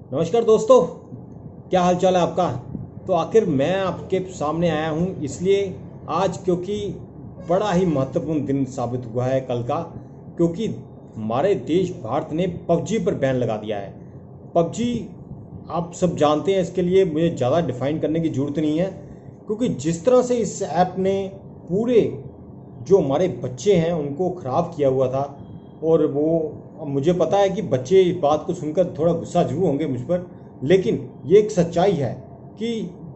नमस्कार दोस्तों, क्या हाल चाल है आपका। तो आखिर मैं आपके सामने आया हूँ इसलिए आज, क्योंकि बड़ा ही महत्वपूर्ण दिन साबित हुआ है कल का। क्योंकि हमारे देश भारत ने पबजी पर बैन लगा दिया है। पबजी आप सब जानते हैं, इसके लिए मुझे ज़्यादा डिफाइन करने की ज़रूरत नहीं है। क्योंकि जिस तरह से इस ऐप ने पूरे जो हमारे बच्चे हैं उनको ख़राब किया हुआ था, और वो अब मुझे पता है कि बच्चे इस बात को सुनकर थोड़ा गुस्सा जरूर होंगे मुझ पर, लेकिन ये एक सच्चाई है कि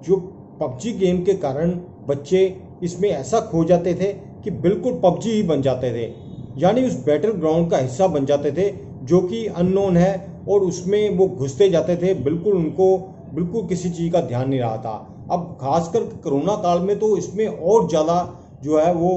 जो पबजी गेम के कारण बच्चे इसमें ऐसा खो जाते थे कि बिल्कुल पबजी ही बन जाते थे, यानी उस बैटल ग्राउंड का हिस्सा बन जाते थे जो कि अननोन है, और उसमें वो घुसते जाते थे। बिल्कुल उनको बिल्कुल किसी चीज़ का ध्यान नहीं रहा था। अब खासकर कोरोना काल में तो इसमें और ज़्यादा जो है वो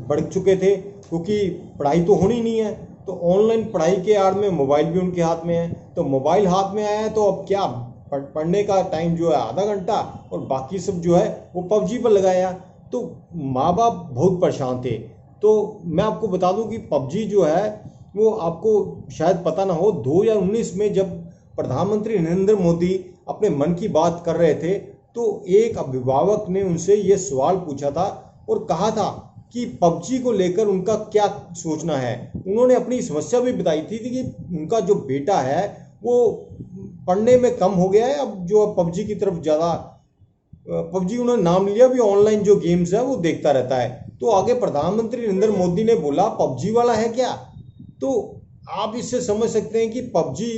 बढ़ चुके थे, क्योंकि पढ़ाई तो होनी नहीं है। तो ऑनलाइन पढ़ाई के आड़ में मोबाइल भी उनके हाथ में है, तो मोबाइल हाथ में आया है तो अब क्या, पढ़ने का टाइम जो है आधा घंटा और बाकी सब जो है वो पबजी पर लगाया। तो माँ बाप बहुत परेशान थे। तो मैं आपको बता दूं कि पबजी जो है वो आपको शायद पता ना हो, 2019 में जब प्रधानमंत्री नरेंद्र मोदी अपने मन की बात कर रहे थे तो एक अभिभावक ने उनसे ये सवाल पूछा था और कहा था कि पबजी को लेकर उनका क्या सोचना है। उन्होंने अपनी समस्या भी बताई थी कि उनका जो बेटा है वो पढ़ने में कम हो गया है, अब जो पबजी की तरफ ज़्यादा, पबजी उन्होंने नाम लिया भी, ऑनलाइन जो गेम्स है वो देखता रहता है। तो आगे प्रधानमंत्री नरेंद्र मोदी ने बोला पबजी वाला है क्या। तो आप इससे समझ सकते हैं कि पबजी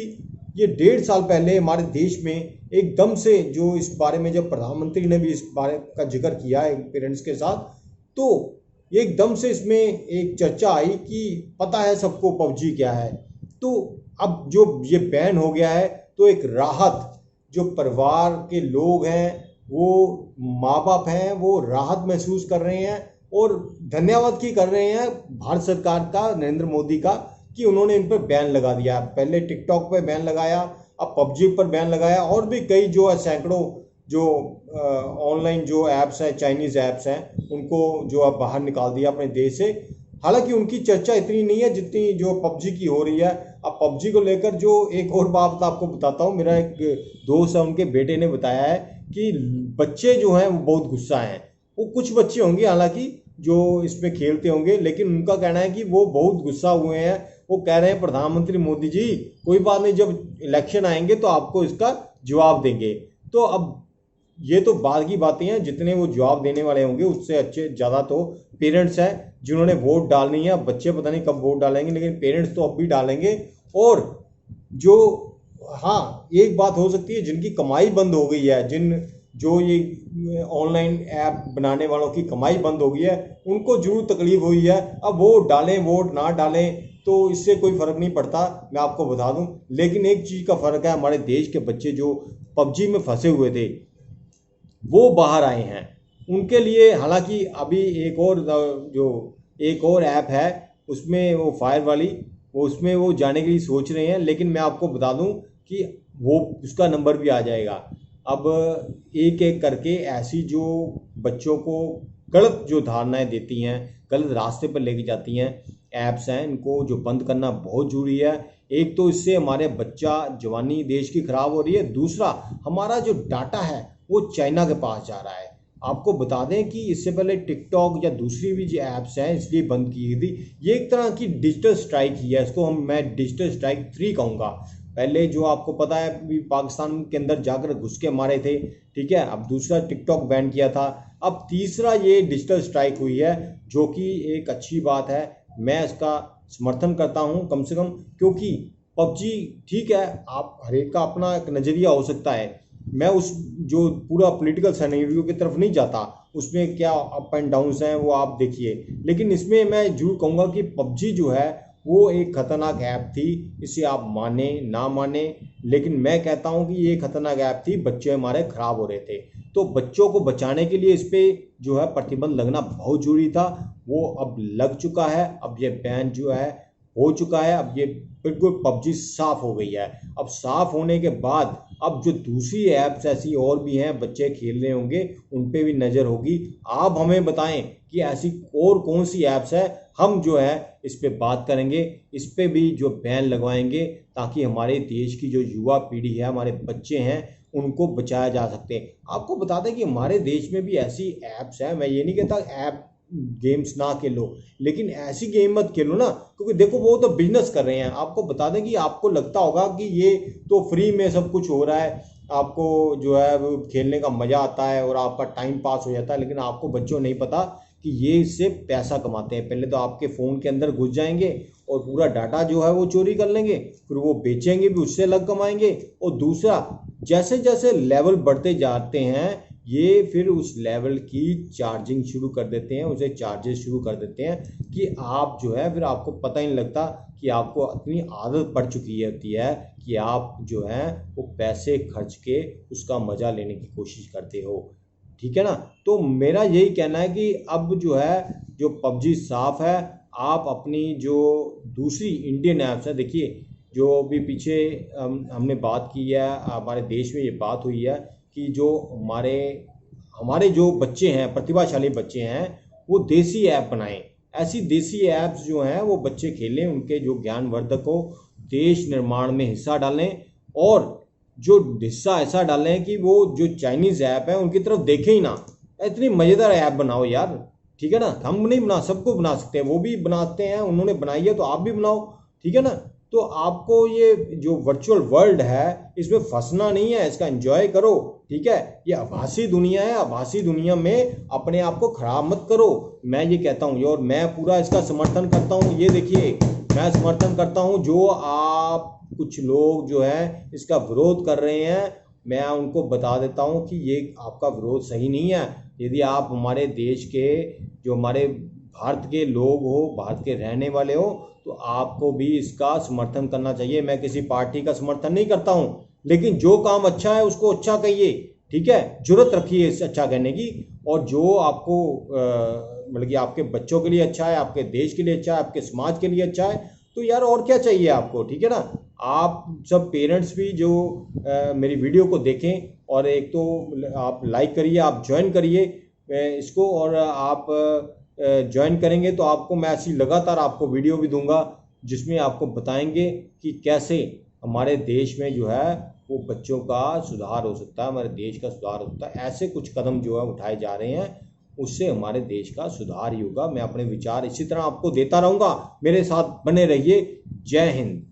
ये 1.5 साल पहले हमारे देश में एकदम से, जो इस बारे में जब प्रधानमंत्री ने भी इस बारे का जिक्र किया है पेरेंट्स के साथ, तो एकदम से इसमें एक चर्चा आई कि पता है सबको पबजी क्या है। तो अब जो ये बैन हो गया है तो एक राहत, जो परिवार के लोग हैं, वो माँ बाप हैं, वो राहत महसूस कर रहे हैं और धन्यवाद की कर रहे हैं भारत सरकार का, नरेंद्र मोदी का, कि उन्होंने इन पर बैन लगा दिया। पहले टिकटॉक पर बैन लगाया, अब पबजी पर बैन लगाया, और भी कई जो है सैकड़ों जो ऑनलाइन जो ऐप्स हैं, चाइनीज़ ऐप्स हैं, उनको जो अब बाहर निकाल दिया अपने देश से। हालांकि उनकी चर्चा इतनी नहीं है जितनी जो पबजी की हो रही है। अब पबजी को लेकर जो एक और बात आपको बताता हूँ, मेरा एक दोस्त है, उनके बेटे ने बताया है कि बच्चे जो हैं वो बहुत गुस्सा हैं। वो कुछ बच्चे होंगे हालांकि जो इसमें खेलते होंगे, लेकिन उनका कहना है कि वो बहुत गुस्सा हुए हैं। वो कह रहे हैं प्रधानमंत्री मोदी जी, कोई बात नहीं, जब इलेक्शन आएंगे तो आपको इसका जवाब देंगे। तो अब ये तो बाद की बातें हैं, जितने वो जवाब देने वाले होंगे उससे अच्छे ज़्यादा तो पेरेंट्स हैं जिन्होंने वोट डालनी है। अब बच्चे पता नहीं कब वोट डालेंगे, लेकिन पेरेंट्स तो अब भी डालेंगे। और जो, हाँ, एक बात हो सकती है, जिनकी कमाई बंद हो गई है, जिन जो ये ऑनलाइन ऐप बनाने वालों की कमाई बंद हो गई है, उनको जरूर तकलीफ हुई है। अब वो डालें वोट ना डालें तो इससे कोई फ़र्क नहीं पड़ता, मैं आपको बता दूं। लेकिन एक चीज़ का फ़र्क है, हमारे देश के बच्चे जो पबजी में फंसे हुए थे वो बाहर आए हैं। उनके लिए हालांकि अभी एक और जो एक और ऐप है उसमें, वो फायर वाली, वो उसमें वो जाने के लिए सोच रहे हैं। लेकिन मैं आपको बता दूं कि वो उसका नंबर भी आ जाएगा। अब एक एक करके ऐसी जो बच्चों को गलत जो धारणाएं देती हैं, गलत रास्ते पर लेके जाती हैं ऐप्स हैं, इनको जो बंद करना बहुत ज़रूरी है। एक तो इससे हमारे बच्चा जवानी देश की ख़राब हो रही है, दूसरा हमारा जो डाटा है वो चाइना के पास जा रहा है। आपको बता दें कि इससे पहले टिकटॉक या दूसरी भी जो ऐप्स हैं इसलिए बंद की गई थी। ये एक तरह की डिजिटल स्ट्राइक ही है, इसको मैं डिजिटल स्ट्राइक 3 कहूँगा। पहले जो आपको पता है भी पाकिस्तान के अंदर जाकर घुस के मारे थे, ठीक है। अब दूसरा टिकटॉक बैन किया था, अब तीसरा ये डिजिटल स्ट्राइक हुई है, जो कि एक अच्छी बात है। मैं इसका समर्थन करता हूँ कम से कम, क्योंकि पबजी ठीक है, आप हर एक का अपना एक नज़रिया हो सकता है। मैं उस जो पूरा पॉलिटिकल सिनेरियो की तरफ नहीं जाता, उसमें क्या अप एंड डाउन्स हैं वो आप देखिए। लेकिन इसमें मैं जरूर कहूँगा कि पबजी जो है वो एक खतरनाक ऐप थी। इसे आप माने ना माने, लेकिन मैं कहता हूँ कि ये खतरनाक ऐप थी, बच्चे हमारे ख़राब हो रहे थे। तो बच्चों को बचाने के लिए इस पर जो है प्रतिबंध लगना बहुत ज़रूरी था। वो अब लग चुका है, अब ये बैन जो है हो चुका है। अब ये बिल्कुल पबजी साफ हो गई है। अब साफ होने के बाद अब जो दूसरी ऐप्स ऐसी और भी हैं बच्चे खेल रहे होंगे, उन पे भी नज़र होगी। आप हमें बताएं कि ऐसी और कौन सी ऐप्स है, हम जो है इस पे बात करेंगे, इस पे भी जो बैन लगवाएंगे, ताकि हमारे देश की जो युवा पीढ़ी है, हमारे बच्चे हैं, उनको बचाया जा सकते हैं। आपको बता दें कि हमारे देश में भी ऐसी ऐप्स हैं, मैं ये नहीं कहता ऐप गेम्स ना खेलो, लेकिन ऐसी गेम मत खेलो ना, क्योंकि देखो वो तो बिजनेस कर रहे हैं। आपको बता दें कि आपको लगता होगा कि ये तो फ्री में सब कुछ हो रहा है, आपको जो है वो खेलने का मज़ा आता है और आपका टाइम पास हो जाता है, लेकिन आपको बच्चों नहीं पता कि ये इससे पैसा कमाते हैं। पहले तो आपके फ़ोन के अंदर घुस जाएंगे और पूरा डाटा जो है वो चोरी कर लेंगे, फिर वो बेचेंगे भी, उससे अलग कमाएंगे। और दूसरा, जैसे जैसे लेवल बढ़ते जाते हैं, ये फिर उस लेवल की चार्जिंग शुरू कर देते हैं, उसे चार्जेस शुरू कर देते हैं कि आप जो है फिर आपको पता ही नहीं लगता कि आपको इतनी आदत पड़ चुकी होती है कि आप जो है वो पैसे खर्च के उसका मज़ा लेने की कोशिश करते हो। ठीक है ना? तो मेरा यही कहना है कि अब जो है जो पबजी साफ है, आप अपनी जो दूसरी इंडियन ऐप्स है, देखिए जो भी पीछे हमने बात की है, हमारे देश में ये बात हुई है कि जो हमारे हमारे जो बच्चे हैं, प्रतिभाशाली बच्चे हैं, वो देसी ऐप बनाएं। ऐसी देसी ऐप्स जो हैं वो बच्चे खेलें, उनके जो ज्ञानवर्धक हो, देश निर्माण में हिस्सा डालें, और जो हिस्सा ऐसा डालें कि वो जो चाइनीज़ ऐप है उनकी तरफ देखें ही ना। इतनी मज़ेदार ऐप बनाओ यार, ठीक है ना? हम नहीं बना, सबको बना सकते हैं, वो भी बनाते हैं, उन्होंने बनाई है तो आप भी बनाओ, ठीक है ना? तो आपको ये जो वर्चुअल वर्ल्ड है इसमें फंसना नहीं है, इसका एंजॉय करो, ठीक है? ये आभासी दुनिया है, आभासी दुनिया में अपने आप को खराब मत करो, मैं ये कहता हूँ। और मैं पूरा इसका समर्थन करता हूँ। ये देखिए, मैं समर्थन करता हूँ जो आप कुछ लोग जो है इसका विरोध कर रहे हैं, मैं उनको बता देता हूँ कि ये आपका विरोध सही नहीं है। यदि आप हमारे देश के, जो हमारे भारत के लोग हो, भारत के रहने वाले हो, तो आपको भी इसका समर्थन करना चाहिए। मैं किसी पार्टी का समर्थन नहीं करता हूँ, लेकिन जो काम अच्छा है उसको अच्छा कहिए, ठीक है? जरूरत रखिए इस अच्छा कहने की। और जो आपको मतलब कि आपके बच्चों के लिए अच्छा है, आपके देश के लिए अच्छा है, आपके समाज के लिए अच्छा है, तो यार और क्या चाहिए आपको, ठीक है ना? आप सब पेरेंट्स भी जो मेरी वीडियो को देखें, और एक तो आप लाइक करिए, आप ज्वाइन करिए इसको, और आप ज्वाइन करेंगे तो आपको मैं ऐसी लगातार आपको वीडियो भी दूंगा जिसमें आपको बताएंगे कि कैसे हमारे देश में जो है वो बच्चों का सुधार हो सकता है, हमारे देश का सुधार हो सकता है। ऐसे कुछ कदम जो है उठाए जा रहे हैं, उससे हमारे देश का सुधार ही होगा। मैं अपने विचार इसी तरह आपको देता रहूँगा, मेरे साथ बने रहिए। जय हिंद।